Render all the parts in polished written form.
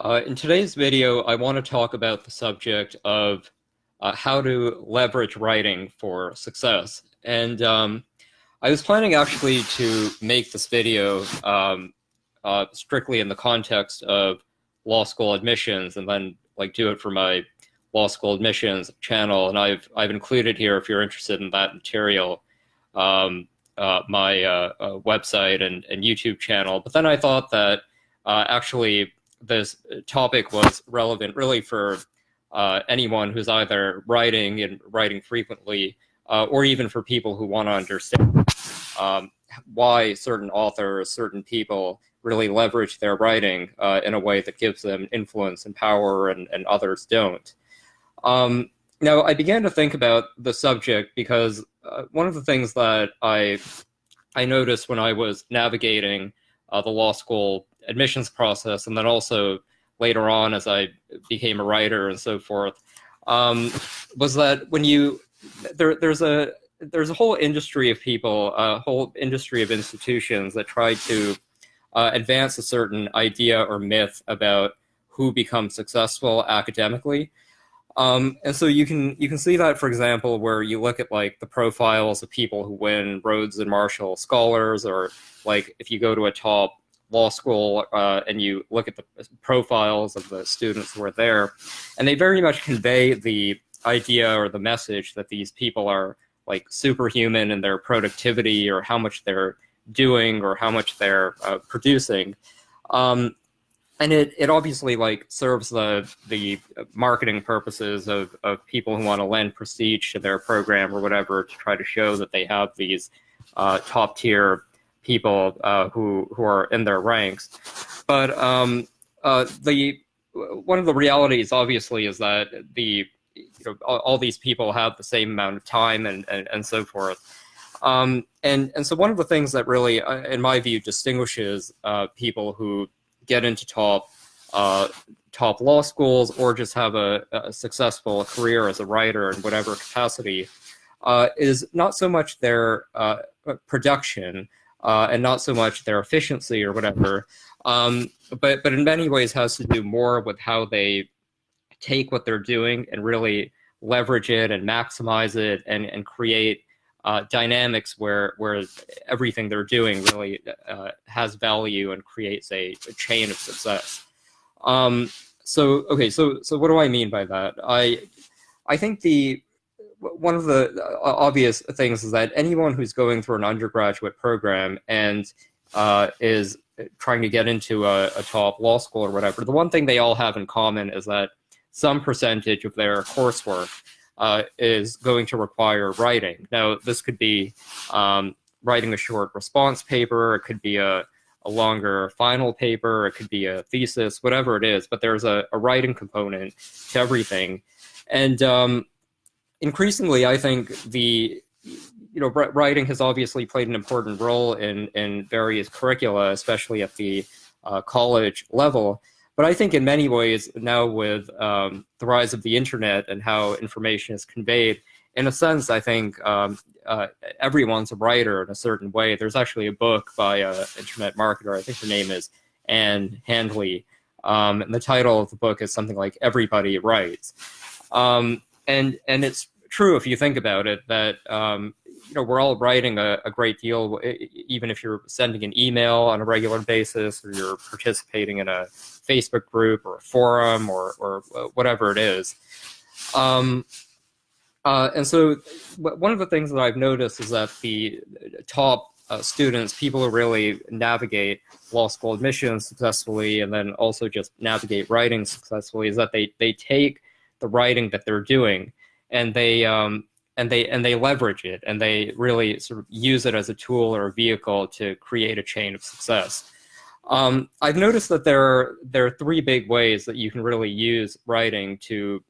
In today's video, I want to talk about the subject of how to leverage writing for success. And I was planning actually to make this video strictly in the context of law school admissions, and then do it for my law school admissions channel. And I've included here, if you're interested in that material, my website and YouTube channel. But then I thought that actually this topic was relevant really for anyone who's either writing and writing frequently, or even for people who want to understand why certain authors, certain people really leverage their writing in a way that gives them influence and power, and others don't. Now, I began to think about the subject because one of the things that I noticed when I was navigating the law school admissions process, and then also later on as I became a writer and so forth, was that when there's a whole industry of people, a whole industry of institutions that try to advance a certain idea or myth about who becomes successful academically. And so you can see that, for example, where you look at the profiles of people who win Rhodes and Marshall Scholars, or if you go to a top law school and you look at the profiles of the students who are there, and they very much convey the idea or the message that these people are superhuman in their productivity, or how much they're doing, or how much they're producing. And it obviously serves the marketing purposes of people who want to lend prestige to their program or whatever, to try to show that they have these top tier people who are in their ranks. But the one of the realities obviously is that all these people have the same amount of time and so forth. And so one of the things that really, in my view, distinguishes people who get into top law schools, or just have a successful career as a writer in whatever capacity, is not so much their production and not so much their efficiency or whatever, but in many ways has to do more with how they take what they're doing and really leverage it and maximize it, and create dynamics where everything they're doing really has value and creates a chain of success. So what do I mean by that? I think one of the obvious things is that anyone who's going through an undergraduate program and is trying to get into a top law school or whatever, the one thing they all have in common is that some percentage of their coursework is going to require writing. Now, this could be writing a short response paper, it could be a longer final paper, it could be a thesis, whatever it is, but there's a writing component to everything. And increasingly, I think writing has obviously played an important role in various curricula, especially at the college level. But I think in many ways now, with the rise of the internet and how information is conveyed, in a sense, I think everyone's a writer in a certain way. There's actually a book by an internet marketer, I think her name is Anne Handley, and the title of the book is something like "Everybody Writes." And it's true, if you think about it, that we're all writing a great deal, even if you're sending an email on a regular basis, or you're participating in a Facebook group or a forum or whatever it is. And so one of the things that I've noticed is that the top students, people who really navigate law school admissions successfully, and then also just navigate writing successfully, is that they take the writing that they're doing, and they leverage it, and they really sort of use it as a tool or a vehicle to create a chain of success. I've noticed that there are three big ways that you can really use writing to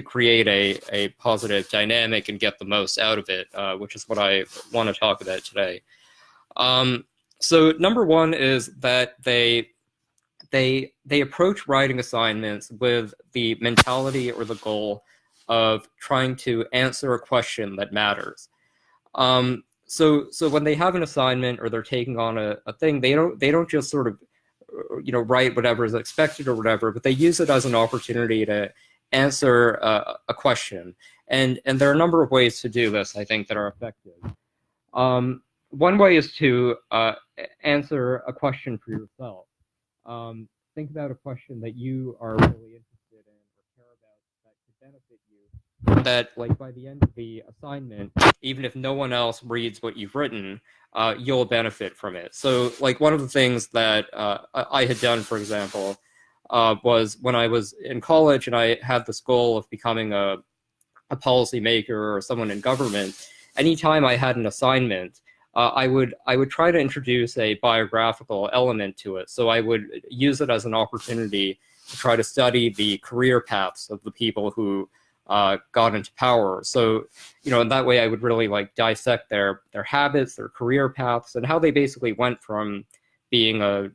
create a positive dynamic and get the most out of it, which is what I want to talk about today. So number one is that they approach writing assignments with the mentality or the goal of trying to answer a question that matters. So when they have an assignment or they're taking on a thing, they don't just sort of write whatever is expected or whatever, but they use it as an opportunity to answer a question. And there are a number of ways to do this, I think, that are effective. One way is to answer a question for yourself. Think about a question that you are really interested in or care about that could benefit you. That, like, by the end of the assignment, even if no one else reads what you've written, you'll benefit from it. So, like, one of the things that I had done, for example, was when I was in college and I had this goal of becoming a policymaker or someone in government. Anytime I had an assignment, I would try to introduce a biographical element to it. So I would use it as an opportunity to try to study the career paths of the people who got into power. So, in that way, I would really like dissect their habits, their career paths, and how they basically went from being a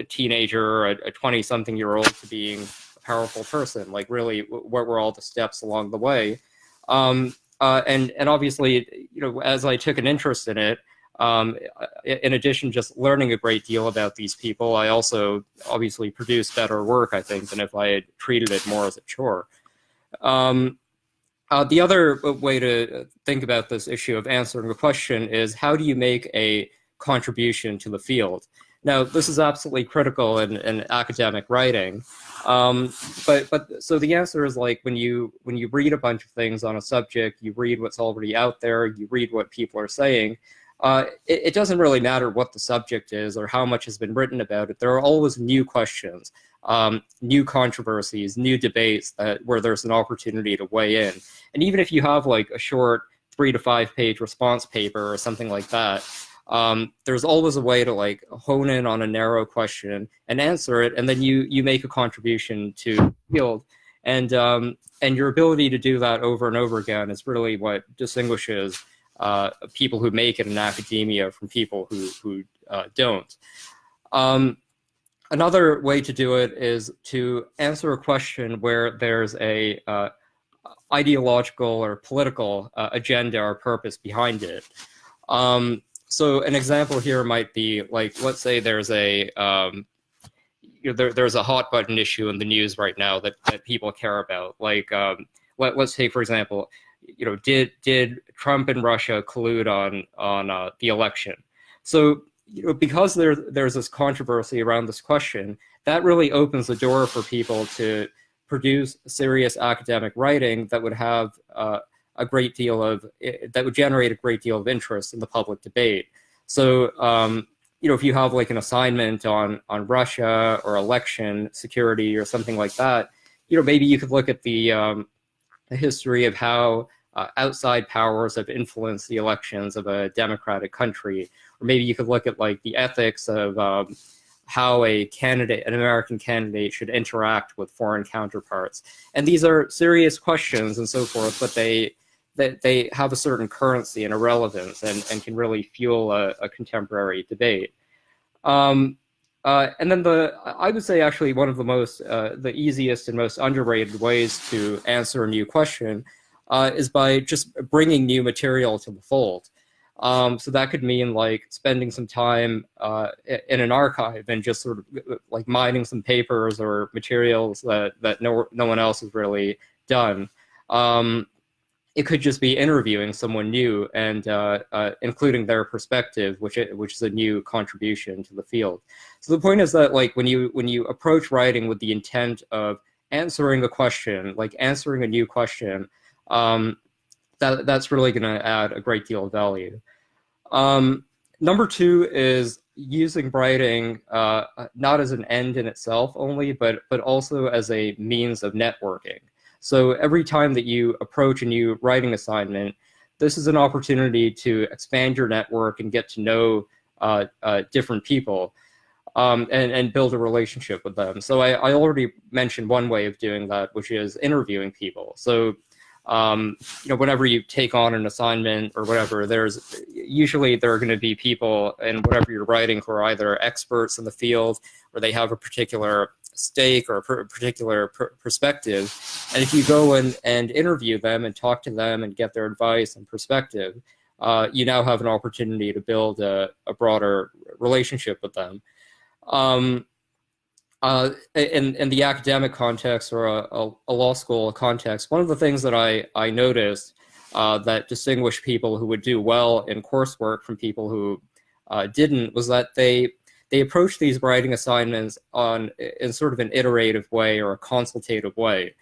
teenager, a 20-something-year-old, to being a powerful person. Like, really, what were all the steps along the way? And obviously, as I took an interest in it, in addition just learning a great deal about these people, I also obviously produced better work, I think, than if I had treated it more as a chore. The other way to think about this issue of answering a question is, how do you make a contribution to the field? Now, this is absolutely critical in academic writing. But so the answer is, like, when you read a bunch of things on a subject, you read what's already out there, you read what people are saying, it doesn't really matter what the subject is or how much has been written about it. There are always new questions, new controversies, new debates where there's an opportunity to weigh in. And even if you have like a short 3 to 5 page response paper or something like that, there's always a way to like hone in on a narrow question and answer it, and then you make a contribution to the field. And your ability to do that over and over again is really what distinguishes people who make it in academia from people who don't. Another way to do it is to answer a question where there's a ideological or political agenda or purpose behind it. So an example here might be, like, let's say there's a there's a hot button issue in the news right now that people care about. Like, let's take, for example, did Trump and Russia collude on the election? So, because there's this controversy around this question, that really opens the door for people to produce serious academic writing that would have that would generate a great deal of interest in the public debate. So, if you have like an assignment on Russia or election security or something like that, maybe you could look at the history of how outside powers have influenced the elections of a democratic country, or maybe you could look at like the ethics of how an American candidate should interact with foreign counterparts. And these are serious questions and so forth, but they have a certain currency and a relevance and can really fuel a contemporary debate. And then I would say actually one of the most, the easiest and most underrated ways to answer a new question is by just bringing new material to the fold. So that could mean like spending some time in an archive and just sort of like mining some papers or materials that no one else has really done. It could just be interviewing someone new and including their perspective, which is a new contribution to the field. So the point is that, like, when you approach writing with the intent of answering a question, like answering a new question, that's really going to add a great deal of value. Number 2 is using writing not as an end in itself only, but also as a means of networking. So every time that you approach a new writing assignment, this is an opportunity to expand your network and get to know different people and build a relationship with them. So I already mentioned one way of doing that, which is interviewing people. So whenever you take on an assignment or whatever, there are going to be people in whatever you're writing who are either experts in the field or they have a particular stake or a particular perspective. And if you go and interview them and talk to them and get their advice and perspective, you now have an opportunity to build a broader relationship with them. in the academic context or a law school context, one of the things that I noticed that distinguished people who would do well in coursework from people who didn't was that they approached these writing assignments in sort of an iterative way or a consultative way.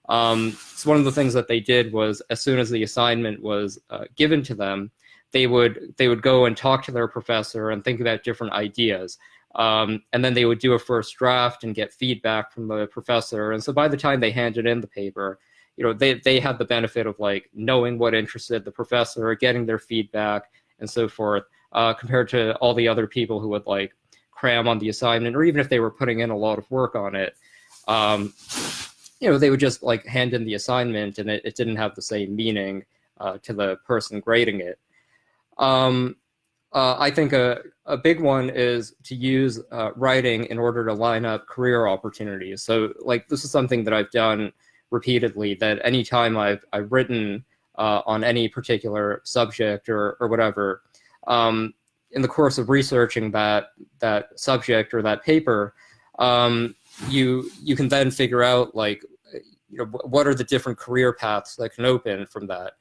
So one of the things that they did was, as soon as the assignment was given to them, they would go and talk to their professor and think about different ideas. And then they would do a first draft and get feedback from the professor. And so by the time they handed in the paper, they had the benefit of like knowing what interested the professor, getting their feedback, and so forth, compared to all the other people who would like cram on the assignment, or even if they were putting in a lot of work on it, they would just like hand in the assignment and it didn't have the same meaning to the person grading it. I think a big one is to use writing in order to line up career opportunities. So like this is something that I've done repeatedly, that anytime I've written on any particular subject or whatever, in the course of researching that subject or that paper, you can then figure out like, what are the different career paths that can open from that.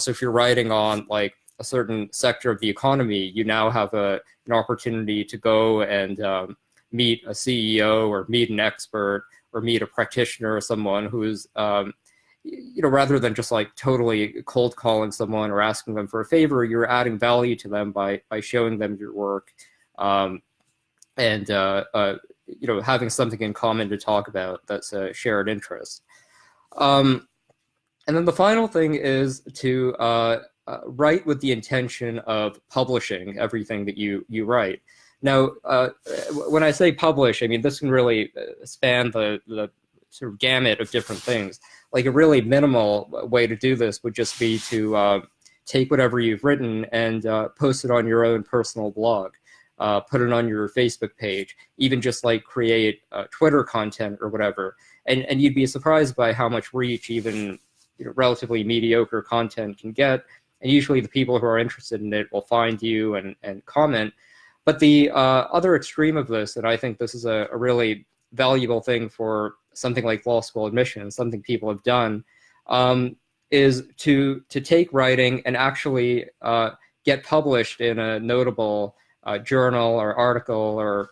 So if you're writing on like a certain sector of the economy, you now have an opportunity to go and meet a CEO or meet an expert or meet a practitioner or someone who's, rather than just like totally cold calling someone or asking them for a favor, you're adding value to them by showing them your work, and having something in common to talk about that's a shared interest. And then the final thing is to write with the intention of publishing everything that you write. Now, when I say publish, I mean this can really span the sort of gamut of different things. Like a really minimal way to do this would just be to take whatever you've written and post it on your own personal blog, put it on your Facebook page, even just like create Twitter content or whatever. And you'd be surprised by how much reach even relatively mediocre content can get. And usually the people who are interested in it will find you and comment. But the other extreme of this, and I think this is a really valuable thing for something like law school admission, something people have done, is to take writing and actually get published in a notable journal or article or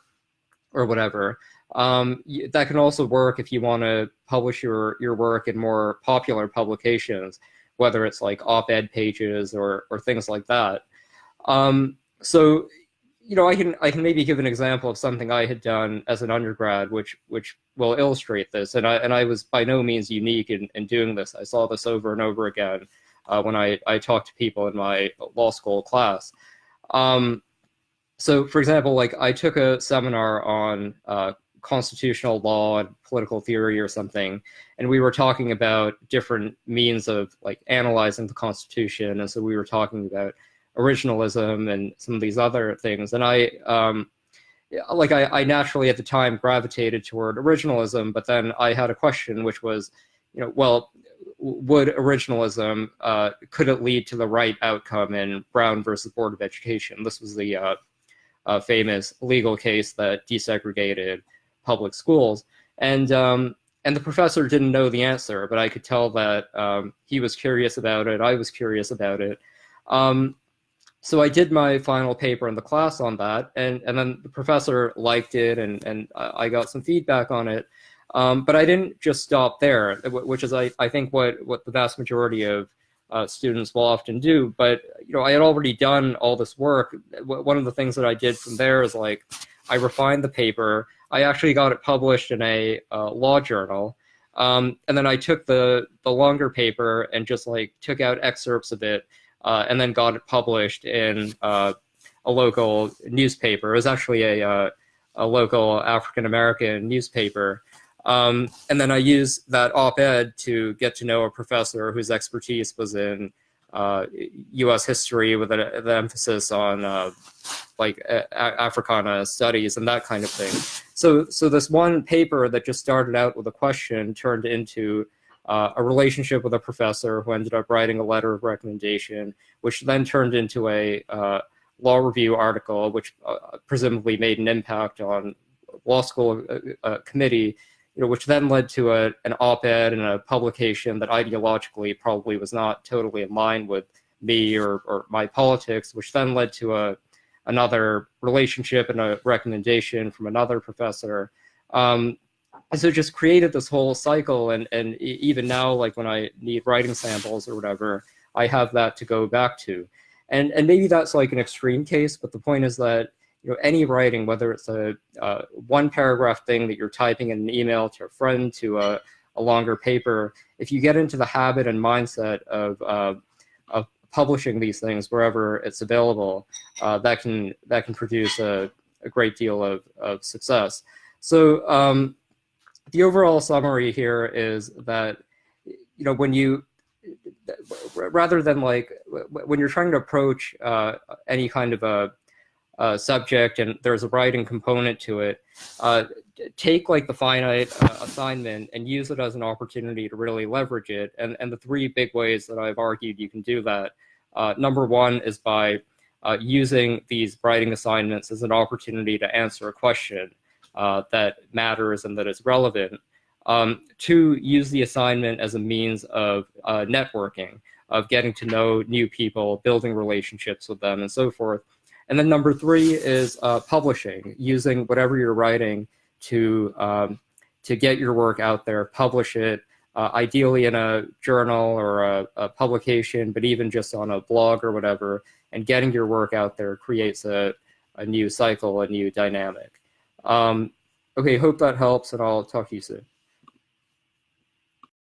whatever. That can also work if you want to publish your work in more popular publications, whether it's like op-ed pages or things like that. So, I can maybe give an example of something I had done as an undergrad, which will illustrate this. And I was by no means unique in doing this. I saw this over and over again when I talked to people in my law school class. So, for example, like I took a seminar on constitutional law and political theory or something, and we were talking about different means of like analyzing the Constitution. And so we were talking about originalism and some of these other things. And I naturally at the time gravitated toward originalism, but then I had a question, which was, well, would originalism, could it lead to the right outcome in Brown versus Board of Education? This was the famous legal case that desegregated public schools. And the professor didn't know the answer, but I could tell that he was curious about it. I was curious about it. So I did my final paper in the class on that, and then the professor liked it, and I got some feedback on it. But I didn't just stop there, which is, I think, what the vast majority of students will often do. But I had already done all this work. One of the things that I did from there is like I refined the paper. I actually got it published in a law journal, and then I took the longer paper and just like took out excerpts of it. And then got it published in a local newspaper. It was actually a local African-American newspaper. And then I used that op-ed to get to know a professor whose expertise was in U.S. history with an emphasis on Africana studies and that kind of thing. So this one paper that just started out with a question turned into a relationship with a professor who ended up writing a letter of recommendation, which then turned into a law review article, which presumably made an impact on law school committee, which then led to an op-ed and a publication that ideologically probably was not totally in line with me or my politics, which then led to another relationship and a recommendation from another professor. So it just created this whole cycle, and even now, like when I need writing samples or whatever, I have that to go back to. And maybe that's like an extreme case, but the point is that any writing, whether it's a one paragraph thing that you're typing in an email to a friend, to a longer paper, if you get into the habit and mindset of publishing these things wherever it's available, that can produce a great deal of success. So the overall summary here is that when you, rather than like when you're trying to approach any kind of a subject and there's a writing component to it, take like the finite assignment and use it as an opportunity to really leverage it. And the three big ways that I've argued you can do that. Number one is by using these writing assignments as an opportunity to answer a question that matters and that is relevant. Two, use the assignment as a means of networking, of getting to know new people, building relationships with them, and so forth. And then number three is publishing, using whatever you're writing to get your work out there, publish it, ideally in a journal or a publication, but even just on a blog or whatever, and getting your work out there creates a new cycle, a new dynamic. Okay, hope that helps, and I'll talk to you soon.